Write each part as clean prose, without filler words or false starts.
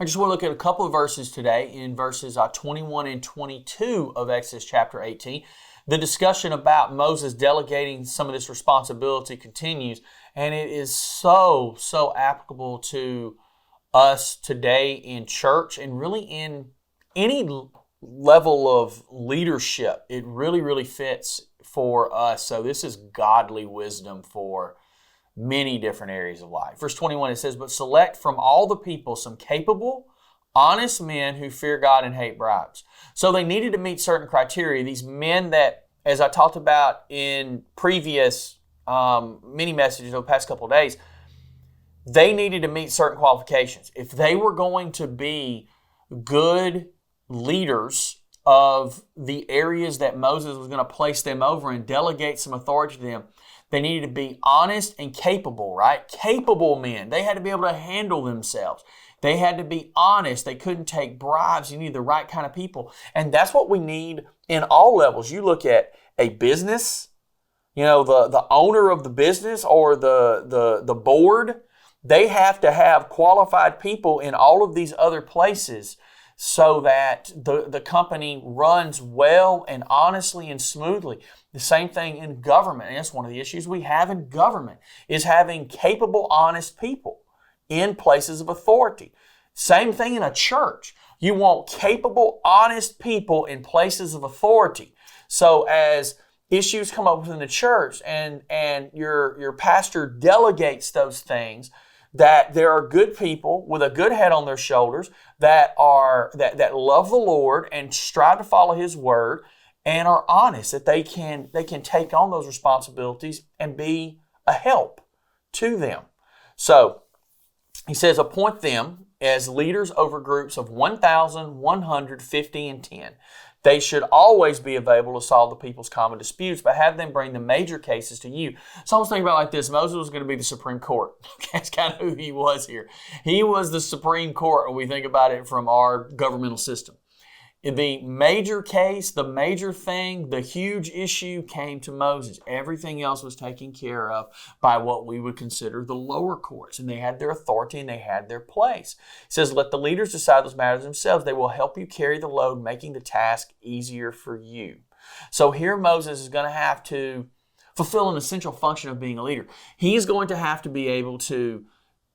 I just want to look at a couple of verses today in verses 21 and 22 of Exodus chapter 18. The discussion about Moses delegating some of this responsibility continues, and it is so applicable to us today in church and really in any level of leadership. It really fits for us. So this is godly wisdom for many different areas of life. Verse 21, it says, "But select from all the people some capable, honest men who fear God and hate bribes." So they needed to meet certain criteria. These men that, as I talked about in previous mini messages over the past couple of days, they needed to meet certain qualifications. If they were going to be good leaders of the areas that Moses was going to place them over and delegate some authority to them, they needed to be honest and capable, right? Capable men. They had to be able to handle themselves. They had to be honest. They couldn't take bribes. You need the right kind of people. And that's what we need in all levels. You look at a business, the owner of the business or the board, they have to have qualified people in all of these other places so that the company runs well and honestly and smoothly. The same thing in government. And that's one of the issues we have in government, is having capable, honest people in places of authority. Same thing in a church. You want capable, honest people in places of authority. So as issues come up within the church and your pastor delegates those things, that there are good people with a good head on their shoulders that love the Lord and strive to follow His word and are honest, that they can take on those responsibilities and be a help to them. So he says, appoint them as leaders over groups of 1,150 and 10. They should always be available to solve the people's common disputes, but have them bring the major cases to you. So I was thinking about it like this. Moses was going to be the Supreme Court. That's kind of who he was here. He was the Supreme Court when we think about it from our governmental system. The major case, the major thing, the huge issue came to Moses. Everything else was taken care of by what we would consider the lower courts. And they had their authority and they had their place. It says, let the leaders decide those matters themselves. They will help you carry the load, making the task easier for you. So here Moses is going to have to fulfill an essential function of being a leader. He's going to have to be able to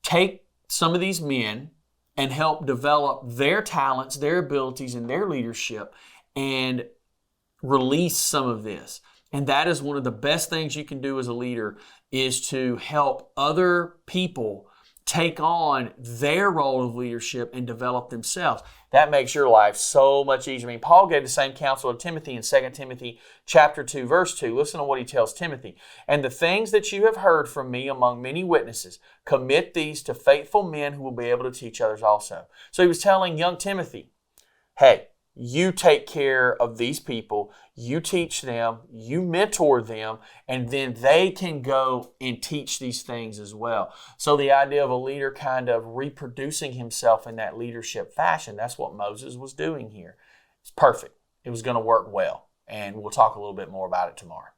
take some of these men and help develop their talents, their abilities, and their leadership and release some of this. And that is one of the best things you can do as a leader, is to help other people take on their role of leadership and develop themselves. That makes your life so much easier. I mean, Paul gave the same counsel to Timothy in 2 Timothy chapter 2, verse 2. Listen to what he tells Timothy. And the things that you have heard from me among many witnesses, commit these to faithful men who will be able to teach others also. So he was telling young Timothy, hey, you take care of these people, you teach them, you mentor them, and then they can go and teach these things as well. So the idea of a leader kind of reproducing himself in that leadership fashion, that's what Moses was doing here. It's perfect. It was going to work well. And we'll talk a little bit more about it tomorrow.